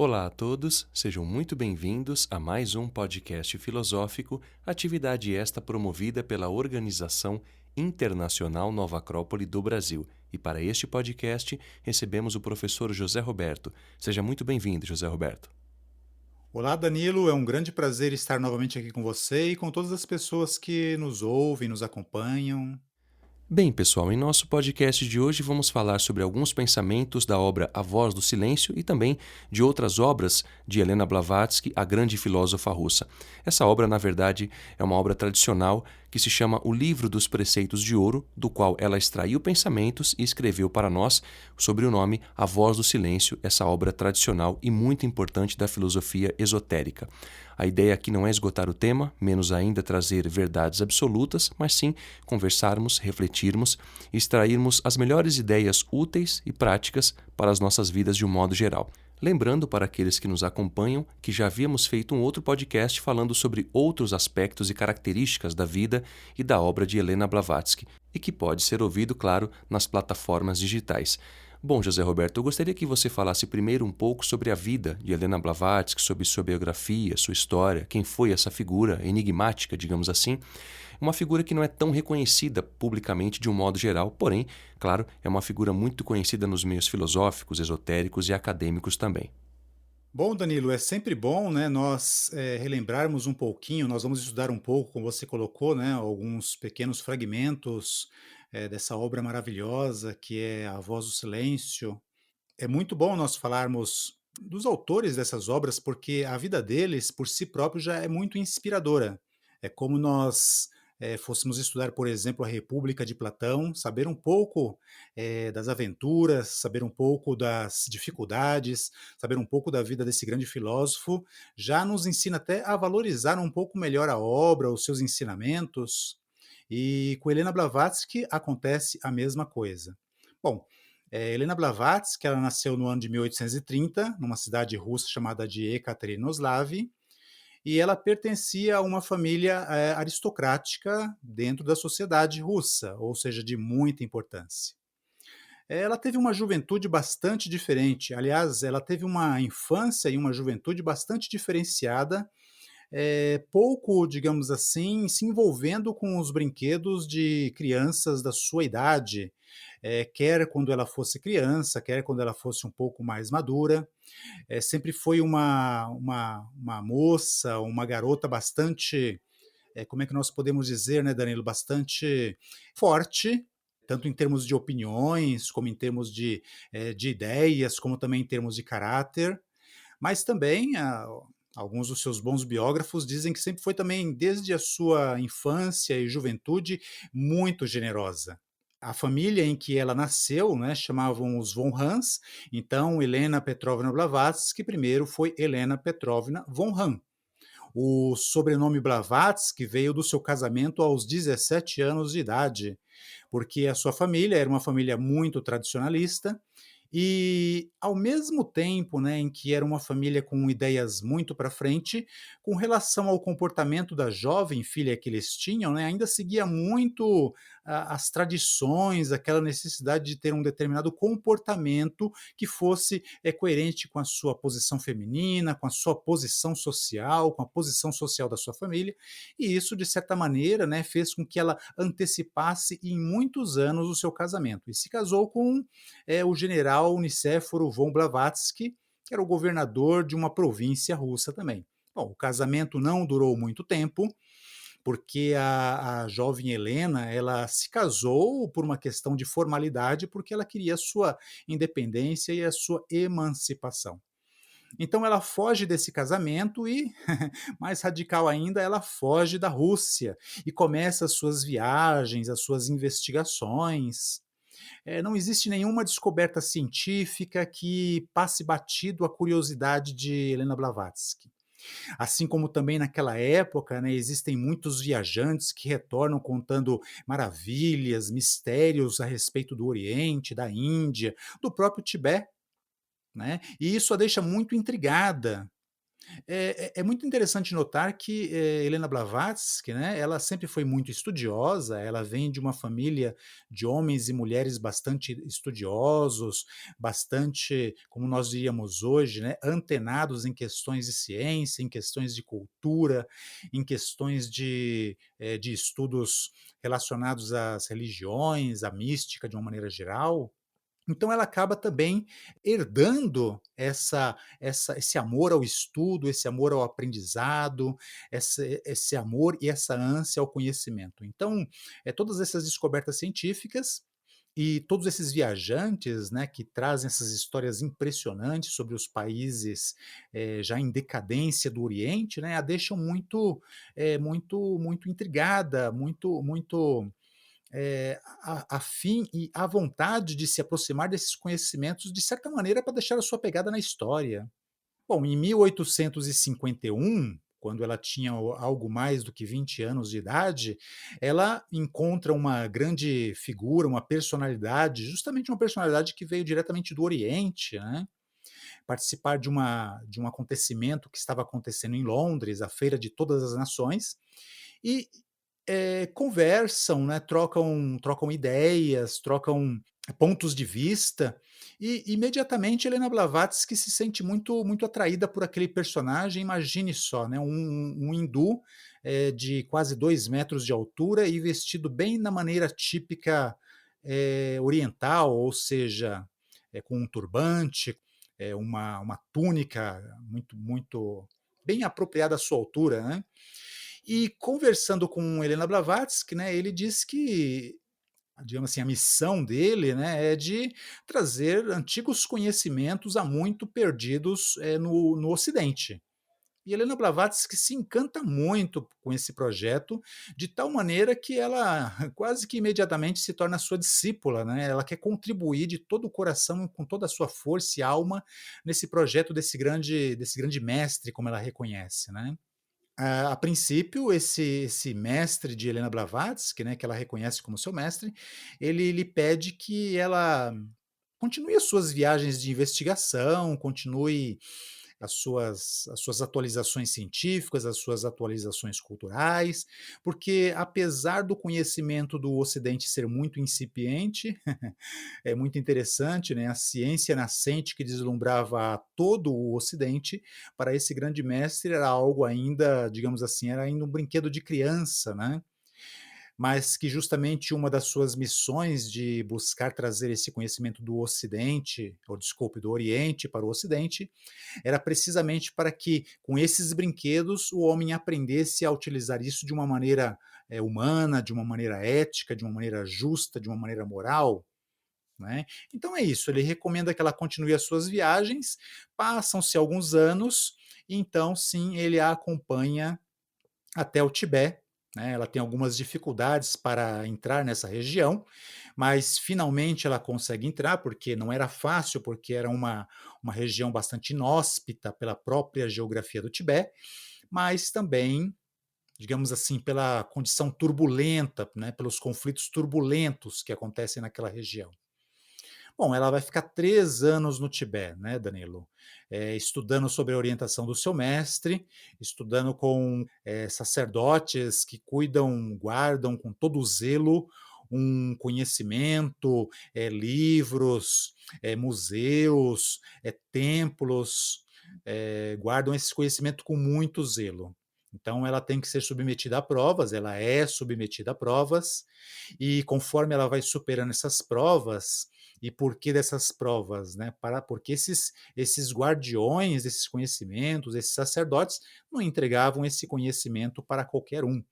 Olá a todos, sejam muito bem-vindos a mais um podcast filosófico, atividade esta promovida pela Organização Internacional Nova Acrópole do Brasil. E para este podcast recebemos o professor José Roberto. Seja muito bem-vindo, José Roberto. Olá, Danilo. É um grande prazer estar novamente aqui com você e com todas as pessoas que nos ouvem, nos acompanham. Bem, pessoal, em nosso podcast de hoje vamos falar sobre alguns pensamentos da obra A Voz do Silêncio e também de outras obras de Helena Blavatsky, a grande filósofa russa. Essa obra, na verdade, é uma obra tradicional que se chama O Livro dos Preceitos de Ouro, do qual ela extraiu pensamentos e escreveu para nós sobre o nome A Voz do Silêncio, essa obra tradicional e muito importante da filosofia esotérica. A ideia aqui não é esgotar o tema, menos ainda trazer verdades absolutas, mas sim conversarmos, refletirmos e extrairmos as melhores ideias úteis e práticas para as nossas vidas de um modo geral. Lembrando para aqueles que nos acompanham que já havíamos feito um outro podcast falando sobre outros aspectos e características da vida e da obra de Helena Blavatsky, e que pode ser ouvido, claro, nas plataformas digitais. Bom, José Roberto, eu gostaria que você falasse primeiro um pouco sobre a vida de Helena Blavatsky, sobre sua biografia, sua história, quem foi essa figura enigmática, digamos assim. Uma figura que não é tão reconhecida publicamente de um modo geral, porém, claro, é uma figura muito conhecida nos meios filosóficos, esotéricos e acadêmicos também. Bom, Danilo, é sempre bom, né, nós relembrarmos um pouquinho. Nós vamos estudar um pouco, como você colocou, né, alguns pequenos fragmentos dessa obra maravilhosa que é A Voz do Silêncio. É muito bom nós falarmos dos autores dessas obras, porque a vida deles, por si próprio, já é muito inspiradora. É como nós fôssemos estudar, por exemplo, a República de Platão, saber um pouco das aventuras, saber um pouco das dificuldades, saber um pouco da vida desse grande filósofo, já nos ensina até a valorizar um pouco melhor a obra, os seus ensinamentos. E com Helena Blavatsky acontece a mesma coisa. Bom, Helena Blavatsky, ela nasceu no ano de 1830, numa cidade russa chamada de Ekaterinoslav, e ela pertencia a uma família aristocrática dentro da sociedade russa, ou seja, de muita importância. Ela teve uma juventude bastante diferente, aliás, ela teve uma infância e uma juventude bastante diferenciada, pouco, digamos assim, se envolvendo com os brinquedos de crianças da sua idade, quer quando ela fosse criança, quer quando ela fosse um pouco mais madura. Sempre foi uma moça, uma garota bastante, como é que nós podemos dizer, né, Danilo, bastante forte, tanto em termos de opiniões, como em termos de ideias, como também em termos de caráter, mas também alguns dos seus bons biógrafos dizem que sempre foi também, desde a sua infância e juventude, muito generosa. A família em que ela nasceu, né, chamavam os von Hans, então Helena Petrovna Blavatsky primeiro foi Helena Petrovna von Hahn. O sobrenome Blavatsky veio do seu casamento aos 17 anos de idade, porque a sua família era uma família muito tradicionalista e, ao mesmo tempo, né, em que era uma família com ideias muito para frente, com relação ao comportamento da jovem filha que eles tinham, né, ainda seguia muito as tradições, aquela necessidade de ter um determinado comportamento que fosse coerente com a sua posição feminina, com a sua posição social, com a posição social da sua família, e isso, de certa maneira, né, fez com que ela antecipasse em muitos anos o seu casamento. E se casou com o general Nicéforo von Blavatsky, que era o governador de uma província russa também. Bom, o casamento não durou muito tempo, porque a jovem Helena, ela se casou por uma questão de formalidade, porque ela queria a sua independência e a sua emancipação. Então ela foge desse casamento e, mais radical ainda, ela foge da Rússia e começa as suas viagens, as suas investigações. Não existe nenhuma descoberta científica que passe batido a curiosidade de Helena Blavatsky. Assim como também naquela época, né, existem muitos viajantes que retornam contando maravilhas, mistérios a respeito do Oriente, da Índia, do próprio Tibete, né? E isso a deixa muito intrigada. É muito interessante notar que, Helena Blavatsky, né, ela sempre foi muito estudiosa, ela vem de uma família de homens e mulheres bastante estudiosos, bastante, como nós diríamos hoje, né, antenados em questões de ciência, em questões de cultura, em questões de estudos relacionados às religiões, à mística de uma maneira geral. Então ela acaba também herdando esse amor ao estudo, esse amor ao aprendizado, esse amor e essa ânsia ao conhecimento. Então, todas essas descobertas científicas e todos esses viajantes, né, que trazem essas histórias impressionantes sobre os países, já em decadência do Oriente, né, a deixam muito intrigada, muito a fim e a vontade de se aproximar desses conhecimentos, de certa maneira, para deixar a sua pegada na história. Bom, em 1851, quando ela tinha algo mais do que 20 anos de idade, ela encontra uma grande figura, uma personalidade, justamente uma personalidade que veio diretamente do Oriente, né, participar de um acontecimento que estava acontecendo em Londres, a Feira de Todas as Nações, e conversam, né, trocam ideias, trocam pontos de vista, e imediatamente Helena Blavatsky se sente muito atraída por aquele personagem. Imagine só, né, um hindu, de quase 2 metros de altura e vestido bem na maneira típica, oriental, ou seja, com um turbante, uma túnica muito bem apropriada à sua altura, né. E conversando com Helena Blavatsky, né, ele diz que, digamos assim, a missão dele, né, é de trazer antigos conhecimentos há muito perdidos, no Ocidente. E Helena Blavatsky se encanta muito com esse projeto, de tal maneira que ela quase que imediatamente se torna sua discípula, né, ela quer contribuir de todo o coração, com toda a sua força e alma, nesse projeto desse grande mestre, como ela reconhece, né. A princípio, esse mestre de Helena Blavatsky, né, que ela reconhece como seu mestre, ele lhe pede que ela continue as suas viagens de investigação, continue as suas atualizações científicas, as suas atualizações culturais, porque apesar do conhecimento do Ocidente ser muito incipiente, é muito interessante, né, a ciência nascente que deslumbrava a todo o Ocidente, para esse grande mestre era algo ainda, digamos assim, era ainda um brinquedo de criança, né, mas que justamente uma das suas missões de buscar trazer esse conhecimento do Ocidente, ou desculpe, do Oriente para o Ocidente, era precisamente para que, com esses brinquedos, o homem aprendesse a utilizar isso de uma maneira, humana, de uma maneira ética, de uma maneira justa, de uma maneira moral, né. Então é isso, ele recomenda que ela continue as suas viagens, passam-se alguns anos, e então sim, ele a acompanha até o Tibete, né. Ela tem algumas dificuldades para entrar nessa região, mas finalmente ela consegue entrar, porque não era fácil, porque era uma região bastante inóspita pela própria geografia do Tibete, mas também, digamos assim, pela condição turbulenta, né, pelos conflitos turbulentos que acontecem naquela região. Bom, ela vai ficar 3 anos no Tibete, né, Danilo, estudando sobre a orientação do seu mestre, estudando com, sacerdotes que guardam com todo zelo um conhecimento, livros, museus, templos, guardam esse conhecimento com muito zelo. Então ela tem que ser submetida a provas, ela é submetida a provas, e conforme ela vai superando essas provas, e por que dessas provas, né? Porque esses guardiões desses conhecimentos, esses sacerdotes, não entregavam esse conhecimento para qualquer um,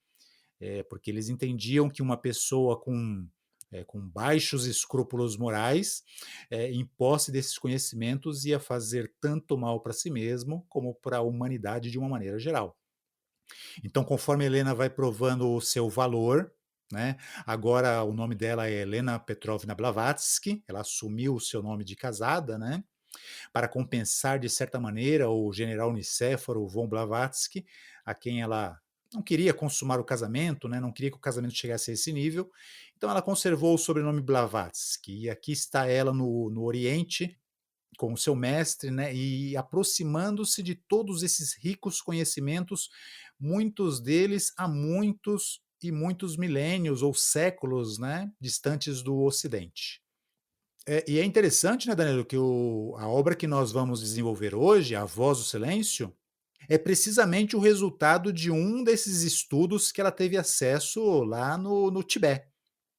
porque eles entendiam que uma pessoa com baixos escrúpulos morais, em posse desses conhecimentos, ia fazer tanto mal para si mesmo como para a humanidade de uma maneira geral. Então, conforme a Helena vai provando o seu valor, né, agora o nome dela é Helena Petrovna Blavatsky, ela assumiu o seu nome de casada, né, para compensar, de certa maneira, o general Nicéforo von Blavatsky, a quem ela não queria consumar o casamento, né, não queria que o casamento chegasse a esse nível, então ela conservou o sobrenome Blavatsky, e aqui está ela no Oriente, com o seu mestre, né, e aproximando-se de todos esses ricos conhecimentos, muitos deles há muitos e muitos milênios ou séculos, né, distantes do Ocidente. E é interessante, né, Danilo, que a obra que nós vamos desenvolver hoje, A Voz do Silêncio, é precisamente o resultado de um desses estudos que ela teve acesso lá no Tibete,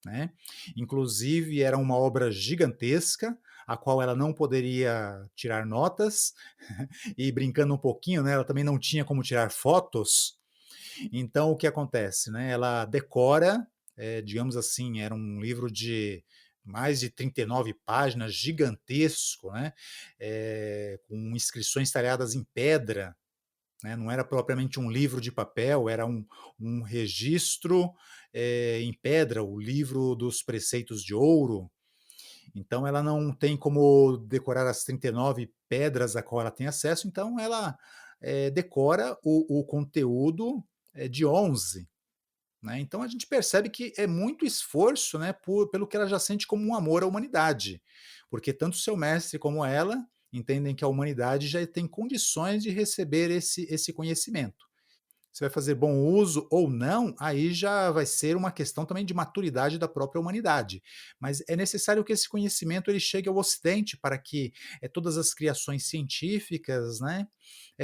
né. Inclusive era uma obra gigantesca, a qual ela não poderia tirar notas, e brincando um pouquinho, né, ela também não tinha como tirar fotos, então o que acontece, né, ela decora, digamos assim, era um livro de mais de 39 páginas, gigantesco, né, com inscrições talhadas em pedra, né, não era propriamente um livro de papel, era um registro, em pedra, o livro dos preceitos de ouro. Então ela não tem como decorar as 39 pedras a qual ela tem acesso, então ela, decora o conteúdo, de 11, né. Então a gente percebe que é muito esforço, né, pelo que ela já sente como um amor à humanidade, porque tanto o seu mestre como ela entendem que a humanidade já tem condições de receber esse conhecimento. Se vai fazer bom uso ou não, aí já vai ser uma questão também de maturidade da própria humanidade. Mas é necessário que esse conhecimento ele chegue ao Ocidente para que todas as criações científicas, né,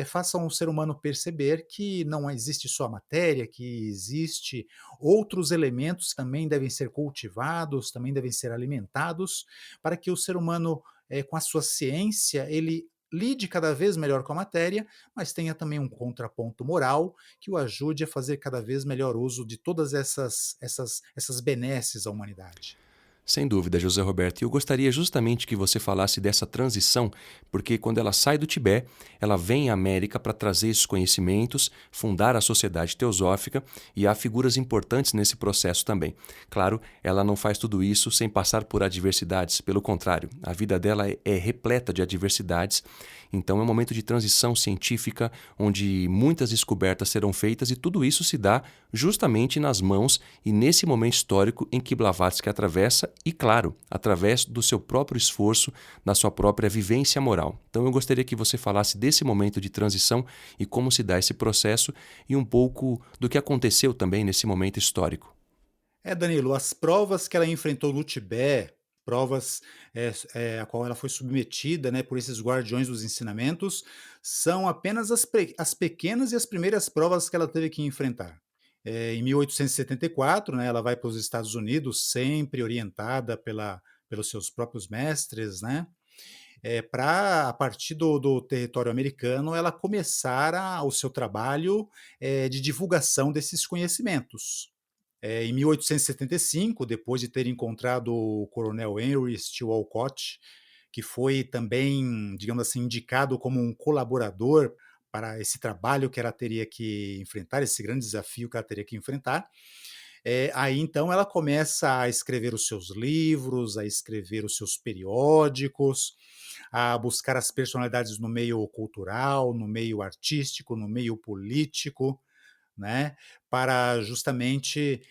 façam o ser humano perceber que não existe só a matéria, que existe outros elementos que também devem ser cultivados, também devem ser alimentados, para que o ser humano, com a sua ciência, ele lide cada vez melhor com a matéria, mas tenha também um contraponto moral que o ajude a fazer cada vez melhor uso de todas essas benesses à humanidade. Sem dúvida, José Roberto. E eu gostaria justamente que você falasse dessa transição, porque quando ela sai do Tibete, ela vem à América para trazer esses conhecimentos, fundar a Sociedade Teosófica, e há figuras importantes nesse processo também. Claro, ela não faz tudo isso sem passar por adversidades, pelo contrário, a vida dela é repleta de adversidades, então é um momento de transição científica, onde muitas descobertas serão feitas e tudo isso se dá justamente nas mãos e nesse momento histórico em que Blavatsky atravessa e, claro, através do seu próprio esforço, da sua própria vivência moral. Então eu gostaria que você falasse desse momento de transição e como se dá esse processo e um pouco do que aconteceu também nesse momento histórico. Danilo, as provas que ela enfrentou no Tibete, provas, a qual ela foi submetida, né, por esses guardiões dos ensinamentos, são apenas as pequenas e as primeiras provas que ela teve que enfrentar. Em 1874, né, ela vai para os Estados Unidos, sempre orientada pelos seus próprios mestres, né, para, a partir do território americano, ela começar o seu trabalho de divulgação desses conhecimentos. Em 1875, depois de ter encontrado o coronel Henry Steele Olcott, que foi também, digamos assim, indicado como um colaborador para esse trabalho que ela teria que enfrentar, esse grande desafio que ela teria que enfrentar. Aí então ela começa a escrever os seus livros, a escrever os seus periódicos, a buscar as personalidades no meio cultural, no meio artístico, no meio político, né, para justamente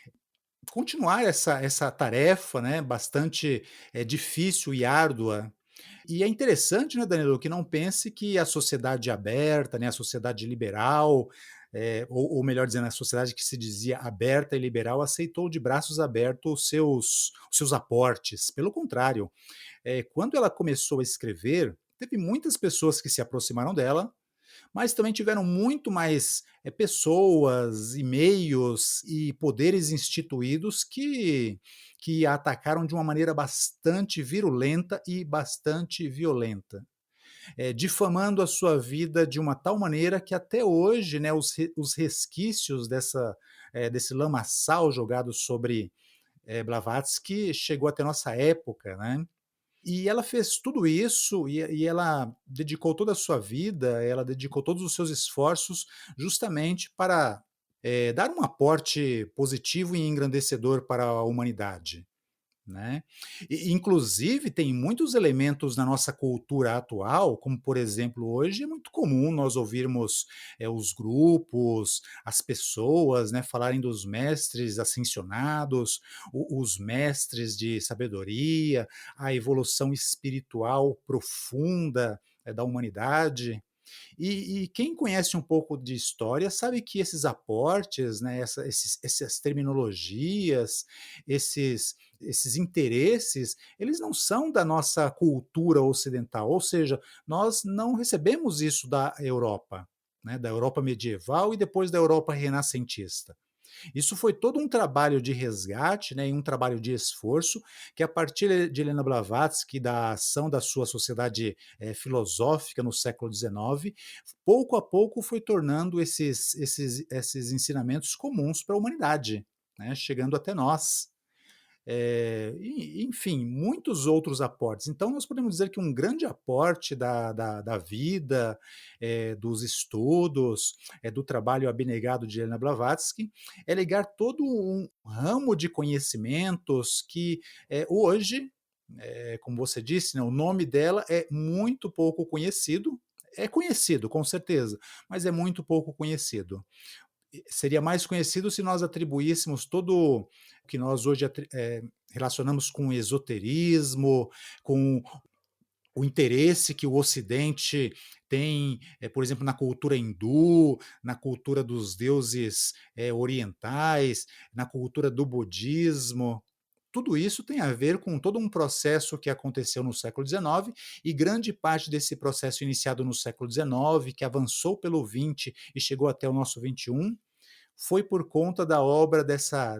continuar essa tarefa, né, bastante, difícil e árdua. E é interessante, né, Danilo, que não pense que a sociedade aberta, né, a sociedade liberal, ou melhor dizendo, a sociedade que se dizia aberta e liberal, aceitou de braços abertos os seus aportes. Pelo contrário, quando ela começou a escrever, teve muitas pessoas que se aproximaram dela, mas também tiveram muito mais pessoas, e-mails e poderes instituídos que a atacaram de uma maneira bastante virulenta e bastante violenta, difamando a sua vida de uma tal maneira que até hoje, né, os resquícios desse lamaçal jogado sobre Blavatsky chegou até nossa época, né? E ela fez tudo isso e ela dedicou toda a sua vida, ela dedicou todos os seus esforços justamente para, dar um aporte positivo e engrandecedor para a humanidade, né. E inclusive tem muitos elementos na nossa cultura atual, como por exemplo, hoje é muito comum nós ouvirmos, os grupos, as pessoas, né, falarem dos mestres ascensionados, os mestres de sabedoria, a evolução espiritual profunda, da humanidade. E quem conhece um pouco de história sabe que esses aportes, né, essas terminologias, esses interesses, eles não são da nossa cultura ocidental, ou seja, nós não recebemos isso da Europa, né, da Europa medieval e depois da Europa renascentista. Isso foi todo um trabalho de resgate, né, e um trabalho de esforço, que a partir de Helena Blavatsky, da ação da sua sociedade filosófica no século XIX, pouco a pouco foi tornando esses ensinamentos comuns para a humanidade, né, chegando até nós. Enfim, muitos outros aportes. Então, nós podemos dizer que um grande aporte da vida, dos estudos, do trabalho abnegado de Helena Blavatsky, é ligar todo um ramo de conhecimentos que hoje, como você disse, né, o nome dela é muito pouco conhecido. É conhecido, com certeza, mas é muito pouco conhecido. Seria mais conhecido se nós atribuíssemos todo o que nós hoje relacionamos com o esoterismo, com o interesse que o Ocidente tem, por exemplo, na cultura hindu, na cultura dos deuses orientais, na cultura do budismo. Tudo isso tem a ver com todo um processo que aconteceu no século XIX, e grande parte desse processo iniciado no século XIX, que avançou pelo XX e chegou até o nosso XXI, foi por conta da obra dessa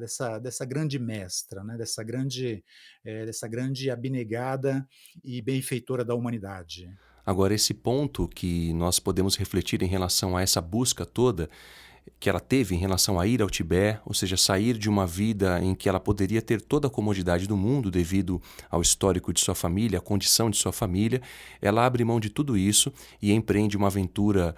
grande mestra, né, dessa grande abnegada e benfeitora da humanidade. Agora, esse ponto que nós podemos refletir em relação a essa busca toda que ela teve em relação a ir ao Tibete, ou seja, sair de uma vida em que ela poderia ter toda a comodidade do mundo devido ao histórico de sua família, à condição de sua família, ela abre mão de tudo isso e empreende uma aventura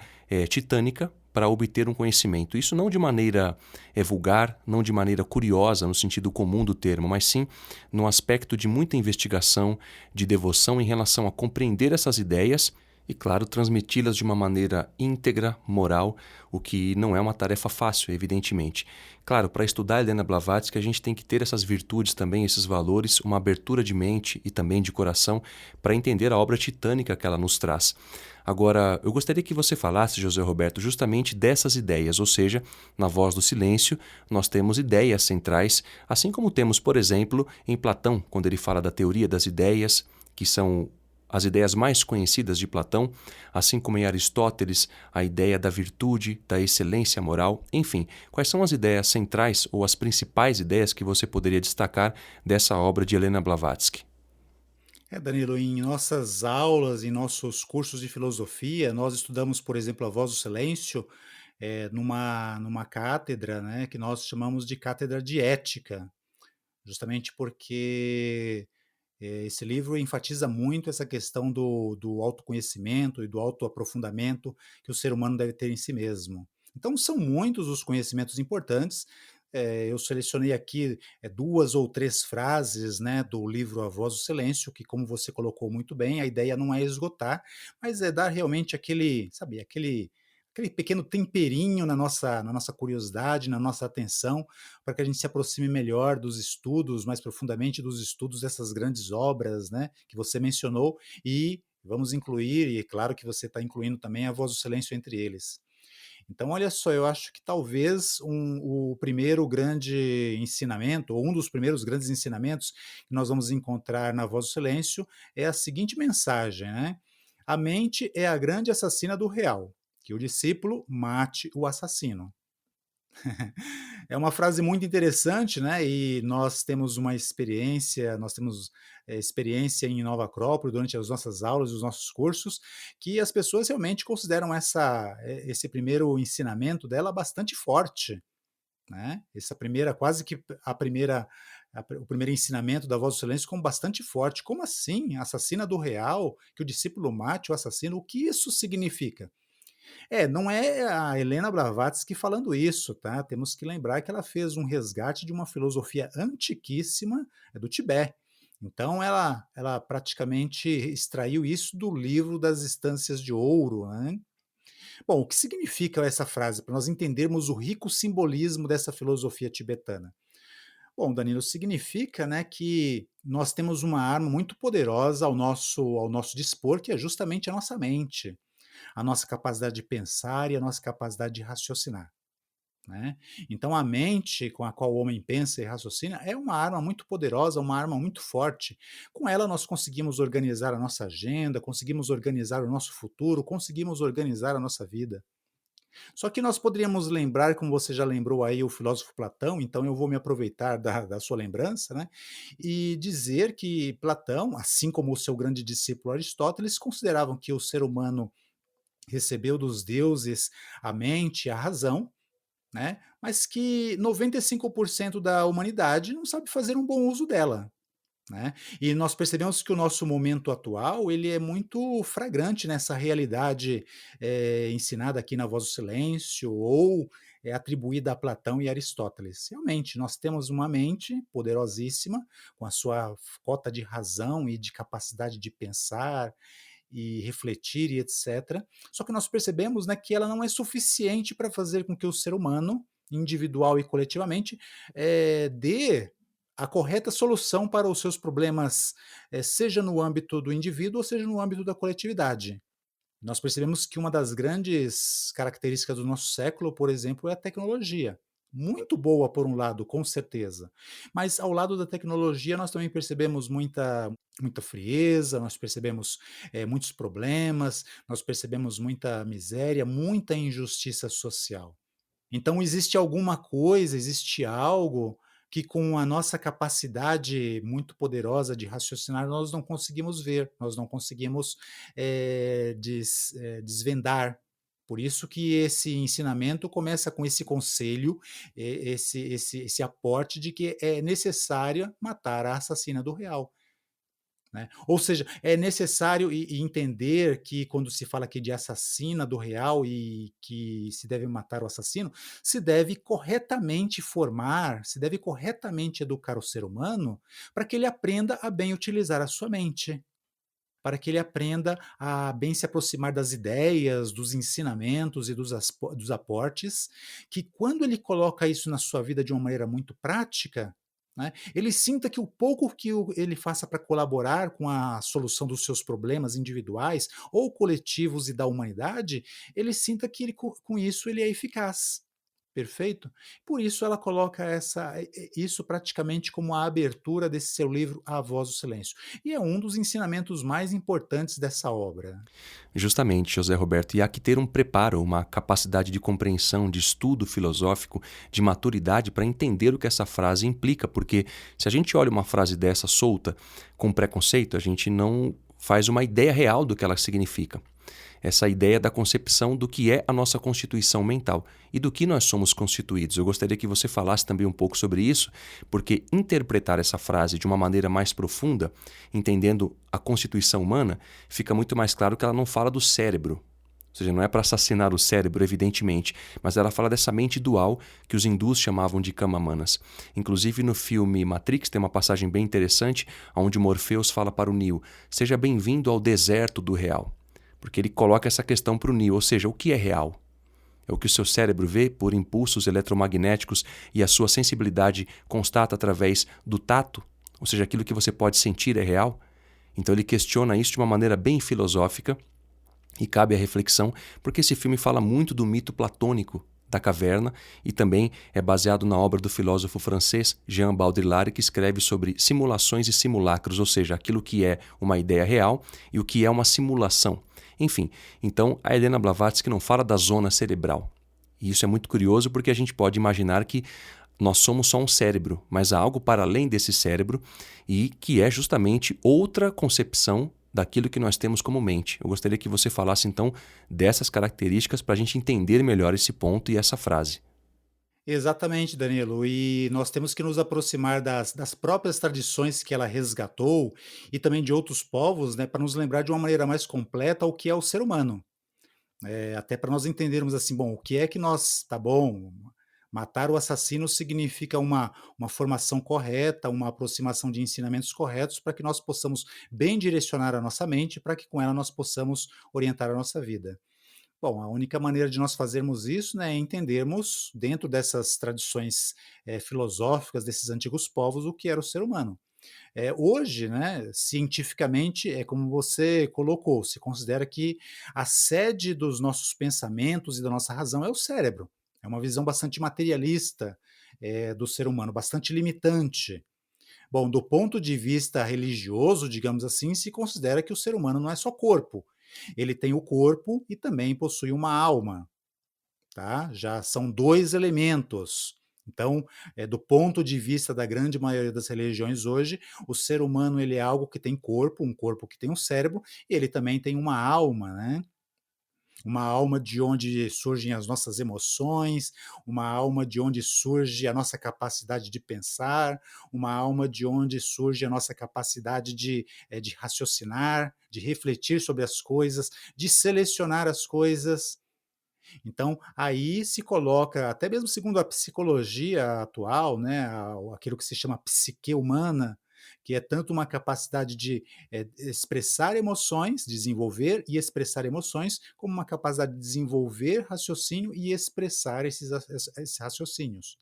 titânica para obter um conhecimento. Isso não de maneira vulgar, não de maneira curiosa, no sentido comum do termo, mas sim no aspecto de muita investigação, de devoção em relação a compreender essas ideias e, claro, transmiti-las de uma maneira íntegra, moral, o que não é uma tarefa fácil, evidentemente. Claro, para estudar Helena Blavatsky, a gente tem que ter essas virtudes também, esses valores, uma abertura de mente e também de coração para entender a obra titânica que ela nos traz. Agora, eu gostaria que você falasse, José Roberto, justamente dessas ideias, ou seja, na Voz do Silêncio, nós temos ideias centrais, assim como temos, por exemplo, em Platão, quando ele fala da teoria das ideias, que são as ideias mais conhecidas de Platão, assim como em Aristóteles, a ideia da virtude, da excelência moral, enfim, quais são as ideias centrais ou as principais ideias que você poderia destacar dessa obra de Helena Blavatsky? Danilo, em nossas aulas, em nossos cursos de filosofia, nós estudamos, por exemplo, a Voz do Silêncio, numa cátedra, né, que nós chamamos de cátedra de ética, justamente porque esse livro enfatiza muito essa questão do autoconhecimento e do autoaprofundamento que o ser humano deve ter em si mesmo. Então, são muitos os conhecimentos importantes. Eu selecionei aqui 2 ou 3 frases, né, do livro A Voz do Silêncio, que, como você colocou muito bem, a ideia não é esgotar, mas é dar realmente aquele, sabe, aquele pequeno temperinho na nossa curiosidade, na nossa atenção, para que a gente se aproxime melhor dos estudos, mais profundamente dos estudos dessas grandes obras, né, que você mencionou, e vamos incluir, e é claro que você está incluindo também a Voz do Silêncio entre eles. Então, olha só, eu acho que talvez o primeiro grande ensinamento, ou um dos primeiros grandes ensinamentos que nós vamos encontrar na Voz do Silêncio é a seguinte mensagem, né? A mente é a grande assassina do real, que o discípulo mate o assassino. É uma frase muito interessante, né? E nós temos uma experiência, nós temos experiência em Nova Acrópole durante as nossas aulas, os nossos cursos, que as pessoas realmente consideram esse primeiro ensinamento dela bastante forte, né? Essa primeira, quase que a primeira, o primeiro ensinamento da Voz do Silêncio como bastante forte. Como assim? Assassina do real? Que o discípulo mate o assassino? O que isso significa? Não é a Helena Blavatsky falando isso, tá? Temos que lembrar que ela fez um resgate de uma filosofia antiquíssima, do Tibete. Então ela praticamente extraiu isso do livro das Estâncias de Ouro, né. Bom, o que significa essa frase, para nós entendermos o rico simbolismo dessa filosofia tibetana? Bom, Danilo, significa, né, que nós temos uma arma muito poderosa ao nosso dispor, que é justamente a nossa mente, a nossa capacidade de pensar e a nossa capacidade de raciocinar, né. Então a mente com a qual o homem pensa e raciocina é uma arma muito poderosa, uma arma muito forte. Com ela nós conseguimos organizar a nossa agenda, conseguimos organizar o nosso futuro, conseguimos organizar a nossa vida. Só que nós poderíamos lembrar, como você já lembrou aí o filósofo Platão, então eu vou me aproveitar da sua lembrança, né, e dizer que Platão, assim como o seu grande discípulo Aristóteles, consideravam que o ser humano recebeu dos deuses a mente, a razão, né, mas que 95% da humanidade não sabe fazer um bom uso dela, né. E nós percebemos que o nosso momento atual, ele é muito flagrante nessa realidade, ensinada aqui na Voz do Silêncio ou, atribuída a Platão e Aristóteles. Realmente, nós temos uma mente poderosíssima, com a sua cota de razão e de capacidade de pensar e refletir e etc. Só que nós percebemos, né, que ela não é suficiente para fazer com que o ser humano, individual e coletivamente, dê a correta solução para os seus problemas, seja no âmbito do indivíduo ou seja no âmbito da coletividade. Nós percebemos que uma das grandes características do nosso século, por exemplo, é a tecnologia. Muito boa por um lado, com certeza. Mas ao lado da tecnologia nós também percebemos muita frieza, nós percebemos, muitos problemas, nós percebemos muita miséria, muita injustiça social. Então existe alguma coisa, existe algo que com a nossa capacidade muito poderosa de raciocinar nós não conseguimos ver, nós não conseguimos, desvendar. Por isso que esse ensinamento começa com esse conselho, esse aporte de que é necessária matar a assassina do real. Né. Ou seja, é necessário entender que quando se fala aqui de assassina do real e que se deve matar o assassino, se deve corretamente formar, se deve corretamente educar o ser humano, para que ele aprenda a bem utilizar a sua mente, para que ele aprenda a bem se aproximar das ideias, dos ensinamentos e dos aportes, que quando ele coloca isso na sua vida de uma maneira muito prática, né, ele sinta que o pouco que ele faça para colaborar com a solução dos seus problemas individuais ou coletivos e da humanidade, ele sinta que ele com isso ele é eficaz. Perfeito? Por isso ela coloca isso praticamente como a abertura desse seu livro A Voz do Silêncio. E é um dos ensinamentos mais importantes dessa obra. Justamente, José Roberto, e há que ter um preparo, uma capacidade de compreensão, de estudo filosófico, de maturidade para entender o que essa frase implica, porque se a gente olha uma frase dessa solta, com preconceito, a gente não faz uma ideia real do que ela significa. Essa ideia da concepção do que é a nossa constituição mental e do que nós somos constituídos. Eu gostaria que você falasse também um pouco sobre isso, porque interpretar essa frase de uma maneira mais profunda, entendendo a constituição humana, fica muito mais claro que ela não fala do cérebro. Ou seja, não é para assassinar o cérebro, evidentemente, mas ela fala dessa mente dual que os hindus chamavam de Kamamanas. Inclusive no filme Matrix tem uma passagem bem interessante onde Morpheus fala para o Neo: seja bem-vindo ao deserto do real. Porque ele coloca essa questão para o Neo, ou seja, o que é real? É o que o seu cérebro vê por impulsos eletromagnéticos e a sua sensibilidade constata através do tato? Ou seja, aquilo que você pode sentir é real? Então ele questiona isso de uma maneira bem filosófica e cabe a reflexão, porque esse filme fala muito do mito platônico da caverna e também é baseado na obra do filósofo francês Jean Baudrillard, que escreve sobre simulações e simulacros, ou seja, aquilo que é uma ideia real e o que é uma simulação. Enfim, então a Helena Blavatsky não fala da zona cerebral. E isso é muito curioso porque a gente pode imaginar que nós somos só um cérebro, mas há algo para além desse cérebro e que é justamente outra concepção daquilo que nós temos como mente. Eu gostaria que você falasse então dessas características para a gente entender melhor esse ponto e essa frase. Exatamente, Danilo. E nós temos que nos aproximar das próprias tradições que ela resgatou e também de outros povos, né, para nos lembrar de uma maneira mais completa o que é o ser humano. Até para nós entendermos assim, bom, o que é que nós tá bom, matar o assassino significa uma formação correta, uma aproximação de ensinamentos corretos para que nós possamos bem direcionar a nossa mente, para que com ela nós possamos orientar a nossa vida. Bom, a única maneira de nós fazermos isso, né, é entendermos, dentro dessas tradições, filosóficas desses antigos povos, o que era o ser humano. Hoje, né, cientificamente, é como você colocou, se considera que a sede dos nossos pensamentos e da nossa razão é o cérebro. É uma visão bastante materialista, do ser humano, bastante limitante. Bom, do ponto de vista religioso, digamos assim, se considera que o ser humano não é só corpo. Ele tem o corpo e também possui uma alma, tá? Já são 2 elementos. Então, do ponto de vista da grande maioria das religiões hoje, o ser humano ele é algo que tem corpo, um corpo que tem um cérebro, e ele também tem uma alma, né? Uma alma de onde surgem as nossas emoções, uma alma de onde surge a nossa capacidade de pensar, uma alma de onde surge a nossa capacidade de raciocinar, de refletir sobre as coisas, de selecionar as coisas. Então, aí se coloca, até mesmo segundo a psicologia atual, né, aquilo que se chama psique humana, que é tanto uma capacidade de expressar emoções, desenvolver e expressar emoções, como uma capacidade de desenvolver raciocínio e expressar esses raciocínios.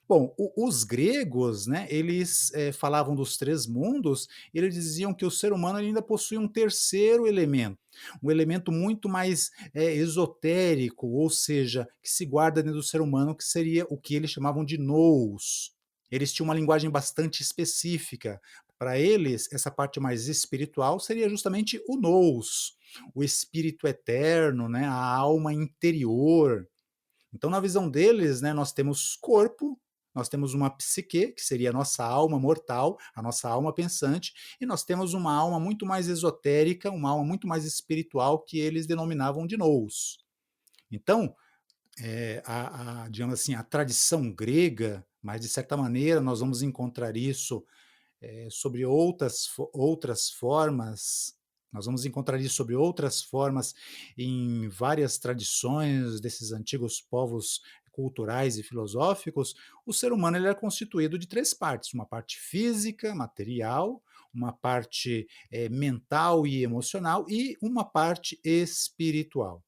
Bom, os gregos, né, eles falavam dos três mundos, e eles diziam que o ser humano ainda possui um terceiro elemento, um elemento muito mais esotérico, ou seja, que se guarda dentro do ser humano, que seria o que eles chamavam de nous. Eles tinham uma linguagem bastante específica. Para eles, essa parte mais espiritual seria justamente o nous, o espírito eterno, né, a alma interior. Então, na visão deles, né, nós temos corpo, nós temos uma psique, que seria a nossa alma mortal, a nossa alma pensante, e nós temos uma alma muito mais esotérica, uma alma muito mais espiritual, que eles denominavam de nous. Então, digamos assim, a tradição grega, mas de certa maneira nós vamos encontrar isso sobre outras formas, nós vamos encontrar isso sobre outras formas em várias tradições desses antigos povos culturais e filosóficos. O ser humano ele é constituído de três partes: uma parte física, material, uma parte mental e emocional e uma parte espiritual.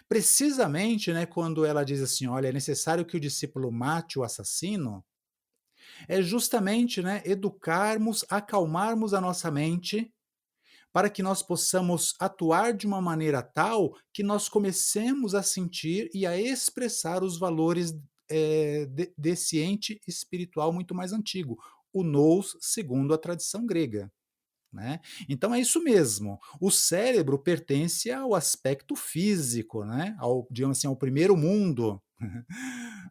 Precisamente, né, quando ela diz assim: olha, é necessário que o discípulo mate o assassino, é justamente, né, educarmos, acalmarmos a nossa mente para que nós possamos atuar de uma maneira tal que nós comecemos a sentir e a expressar os valores desse ente espiritual muito mais antigo, o nous, segundo a tradição grega. Né? Então é isso mesmo. O cérebro pertence ao aspecto físico, né? Digamos assim, ao primeiro mundo.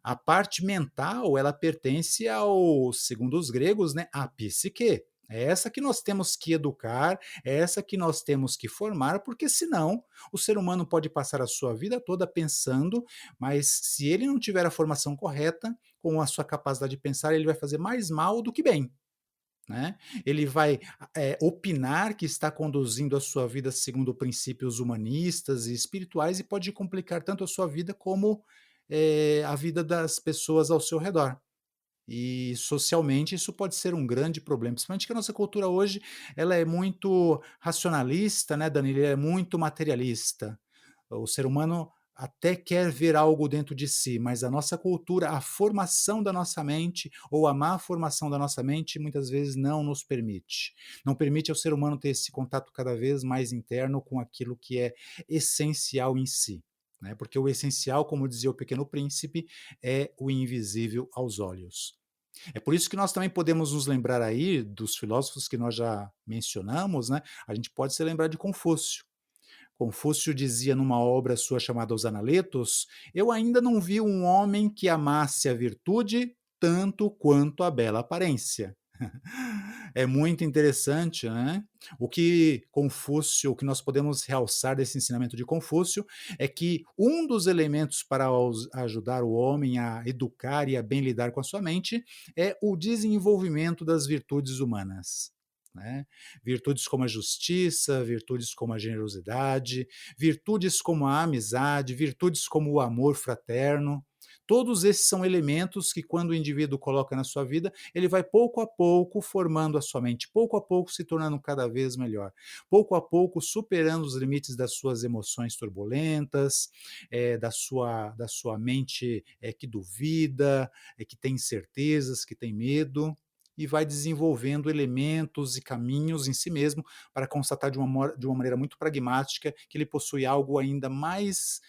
A parte mental, ela pertence ao, segundo os gregos, né, à psique. É essa que nós temos que educar, é essa que nós temos que formar, porque senão o ser humano pode passar a sua vida toda pensando, mas se ele não tiver a formação correta, com a sua capacidade de pensar, ele vai fazer mais mal do que bem. Né? Ele vai opinar que está conduzindo a sua vida segundo princípios humanistas e espirituais e pode complicar tanto a sua vida como a vida das pessoas ao seu redor. E socialmente isso pode ser um grande problema, principalmente que a nossa cultura hoje ela é muito racionalista, né, Dani? Ela é muito materialista. O ser humano até quer ver algo dentro de si, mas a nossa cultura, a formação da nossa mente ou a má formação da nossa mente muitas vezes não nos permite. Não permite ao ser humano ter esse contato cada vez mais interno com aquilo que é essencial em si. Né? Porque o essencial, como dizia o Pequeno Príncipe, é o invisível aos olhos. É por isso que nós também podemos nos lembrar aí dos filósofos que nós já mencionamos, né? A gente pode se lembrar de Confúcio. Confúcio dizia numa obra sua chamada Os Analetos: eu ainda não vi um homem que amasse a virtude tanto quanto a bela aparência. É muito interessante, né? O que nós podemos realçar desse ensinamento de Confúcio é que um dos elementos para ajudar o homem a educar e a bem lidar com a sua mente é o desenvolvimento das virtudes humanas. né? Virtudes como a justiça, virtudes como a generosidade, virtudes como a amizade, virtudes como o amor fraterno. Todos esses são elementos que, quando o indivíduo coloca na sua vida, ele vai pouco a pouco formando a sua mente, pouco a pouco se tornando cada vez melhor, pouco a pouco superando os limites das suas emoções turbulentas, da sua mente que duvida, que tem incertezas, que tem medo, e vai desenvolvendo elementos e caminhos em si mesmo para constatar de uma maneira muito pragmática que ele possui algo ainda mais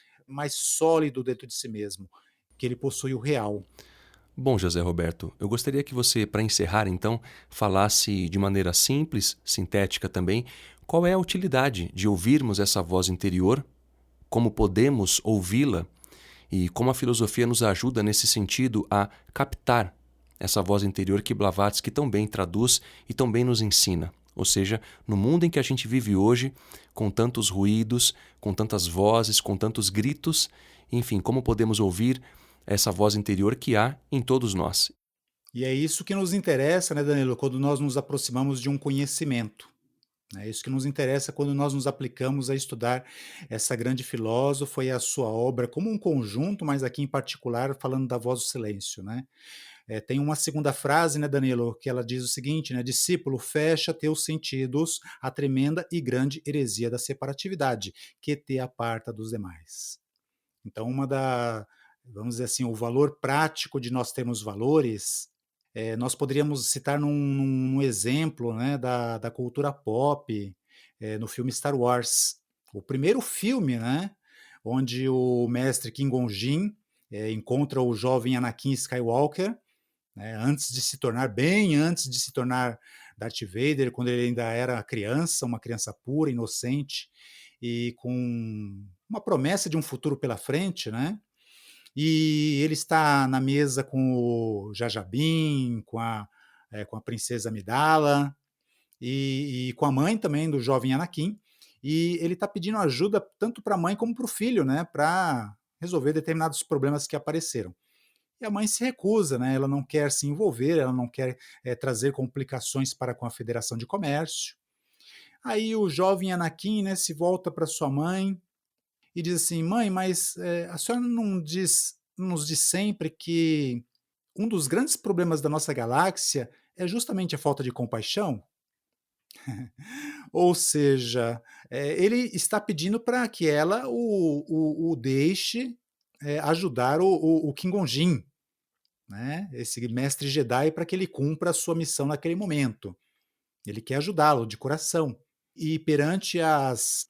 sólido dentro de si mesmo, que ele possui o real. Bom, José Roberto, eu gostaria que você, para encerrar então, falasse de maneira simples, sintética também, qual é a utilidade de ouvirmos essa voz interior, como podemos ouvi-la e como a filosofia nos ajuda nesse sentido a captar essa voz interior que Blavatsky tão bem traduz e tão bem nos ensina. Ou seja, no mundo em que a gente vive hoje, com tantos ruídos, com tantas vozes, com tantos gritos, enfim, como podemos ouvir essa voz interior que há em todos nós. E é isso que nos interessa, né, Danilo, quando nós nos aproximamos de um conhecimento. É isso que nos interessa quando nós nos aplicamos a estudar essa grande filósofa e a sua obra como um conjunto, mas aqui em particular falando da voz do silêncio, né? Tem uma segunda frase, né, Danilo, que ela diz o seguinte, né? Discípulo, fecha teus sentidos à tremenda e grande heresia da separatividade, que te aparta dos demais. Então, vamos dizer assim, o valor prático de nós termos valores, nós poderíamos citar num exemplo, né, da cultura pop, no filme Star Wars. O primeiro filme, né, onde o mestre Qui-Gon encontra o jovem Anakin Skywalker, né, bem antes de se tornar Darth Vader, quando ele ainda era criança, uma criança pura, inocente, e com uma promessa de um futuro pela frente, né? E ele está na mesa com o Jar Jar Binks, com a princesa Amidala e com a mãe também do jovem Anakin. E ele está pedindo ajuda tanto para a mãe como para o filho, né, para resolver determinados problemas que apareceram. E a mãe se recusa, né? Ela não quer se envolver, ela não quer trazer complicações para com a Federação de Comércio. Aí o jovem Anakin, né, se volta para sua mãe e diz assim: mãe, mas a senhora não nos diz sempre que um dos grandes problemas da nossa galáxia é justamente a falta de compaixão? Ou seja, ele está pedindo para que ela o deixe ajudar o Qui-Gon, né, esse mestre Jedi, para que ele cumpra a sua missão naquele momento. Ele quer ajudá-lo de coração. E perante as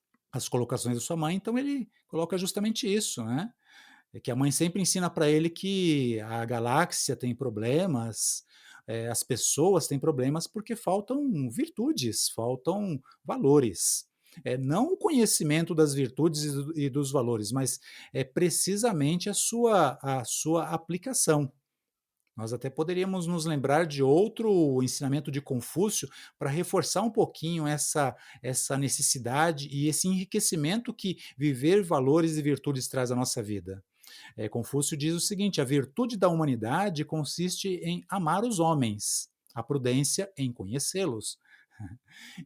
colocações da sua mãe, então ele coloca justamente isso, né? É que a mãe sempre ensina para ele que a galáxia tem problemas, as pessoas têm problemas porque faltam virtudes, faltam valores. Não o conhecimento das virtudes e dos valores, mas é precisamente a sua aplicação. Nós até poderíamos nos lembrar de outro ensinamento de Confúcio para reforçar um pouquinho essa necessidade e esse enriquecimento que viver valores e virtudes traz à nossa vida. Confúcio diz o seguinte: a virtude da humanidade consiste em amar os homens, a prudência em conhecê-los.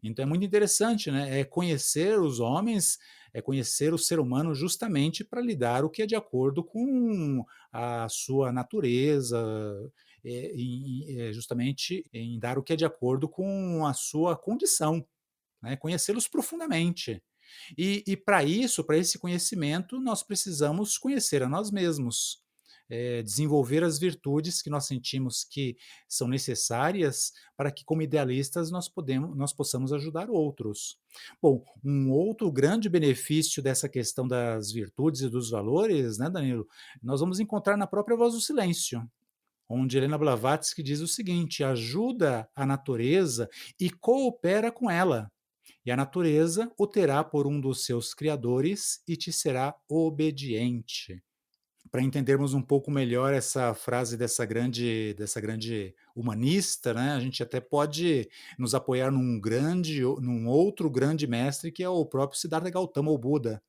Então é muito interessante, né? É conhecer os homens, é conhecer o ser humano justamente para lhe dar o que é de acordo com a sua natureza, justamente em dar o que é de acordo com a sua condição, né? Conhecê-los profundamente. E para isso, para esse conhecimento, nós precisamos conhecer a nós mesmos, desenvolver as virtudes que nós sentimos que são necessárias para que, como idealistas, nós possamos ajudar outros. Bom, um outro grande benefício dessa questão das virtudes e dos valores, né, Danilo, nós vamos encontrar na própria Voz do Silêncio, onde Helena Blavatsky diz o seguinte: ajuda a natureza e coopera com ela, e a natureza o terá por um dos seus criadores e te será obediente. Para entendermos um pouco melhor essa frase dessa grande humanista, né, a gente até pode nos apoiar num outro grande mestre, que é o próprio Siddhartha Gautama, o Buda.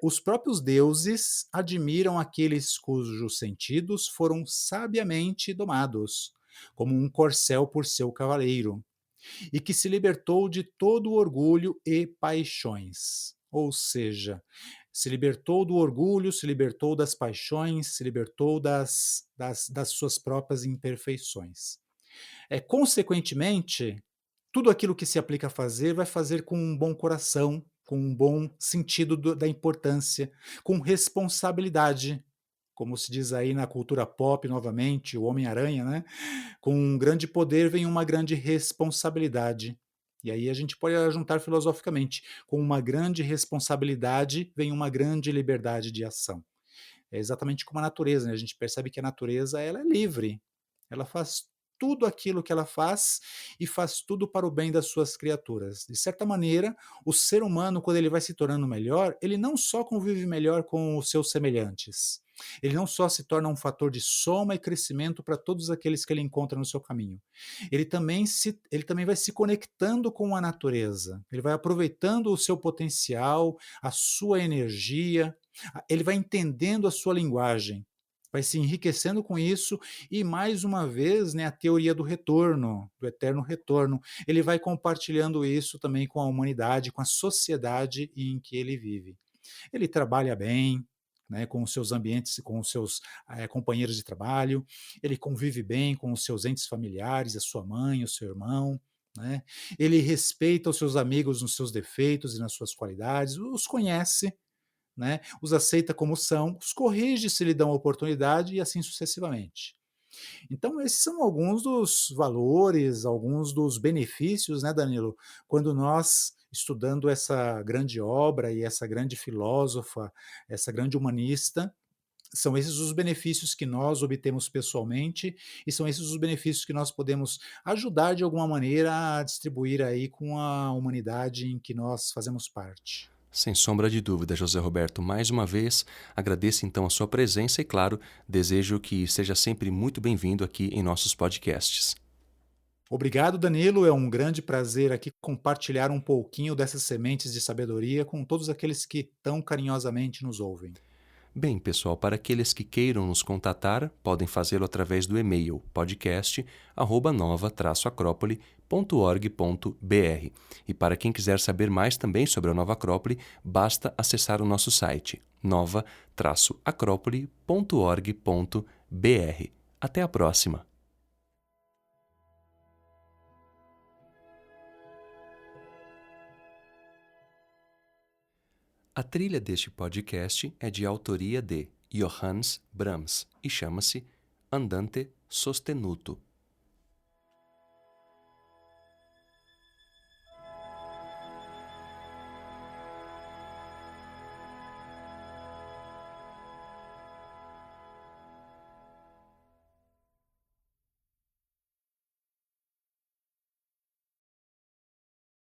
Os próprios deuses admiram aqueles cujos sentidos foram sabiamente domados, como um corcel por seu cavaleiro. e que se libertou de todo orgulho e paixões. Ou seja, se libertou do orgulho, se libertou das paixões, se libertou das suas próprias imperfeições. Consequentemente, tudo aquilo que se aplica a fazer, vai fazer com um bom coração, com um bom sentido da importância, com responsabilidade, como se diz aí na cultura pop novamente, o Homem-Aranha, né? Com um grande poder vem uma grande responsabilidade. E aí a gente pode juntar filosoficamente, com uma grande responsabilidade vem uma grande liberdade de ação. É exatamente como a natureza, né? A gente percebe que a natureza ela é livre, ela faz tudo aquilo que ela faz e faz tudo para o bem das suas criaturas. De certa maneira, o ser humano, quando ele vai se tornando melhor, ele não só convive melhor com os seus semelhantes, ele não só se torna um fator de soma e crescimento para todos aqueles que ele encontra no seu caminho. Ele também vai se conectando com a natureza, ele vai aproveitando o seu potencial, a sua energia, ele vai entendendo a sua linguagem, vai se enriquecendo com isso e mais uma vez, né, a teoria do retorno, do eterno retorno, ele vai compartilhando isso também com a humanidade, com a sociedade em que ele vive. Ele trabalha bem, né, com os seus ambientes, com os seus companheiros de trabalho, ele convive bem com os seus entes familiares, a sua mãe, o seu irmão, né? Ele respeita os seus amigos nos seus defeitos e nas suas qualidades, os conhece, né, os aceita como são, os corrige se lhe dão a oportunidade e assim sucessivamente. Então, esses são alguns dos valores, alguns dos benefícios, né, Danilo, quando nós, estudando essa grande obra e essa grande filósofa, essa grande humanista, são esses os benefícios que nós obtemos pessoalmente e são esses os benefícios que nós podemos ajudar de alguma maneira a distribuir aí com a humanidade em que nós fazemos parte. Sem sombra de dúvida, José Roberto, mais uma vez agradeço então a sua presença e, claro, desejo que seja sempre muito bem-vindo aqui em nossos podcasts. Obrigado, Danilo. É um grande prazer aqui compartilhar um pouquinho dessas sementes de sabedoria com todos aqueles que tão carinhosamente nos ouvem. Bem, pessoal, para aqueles que queiram nos contatar, podem fazê-lo através do e-mail podcast@nova-acrópole.org.br. E para quem quiser saber mais também sobre a Nova Acrópole, basta acessar o nosso site nova-acrópole.org.br. Até a próxima! A trilha deste podcast é de autoria de Johannes Brahms e chama-se Andante Sostenuto.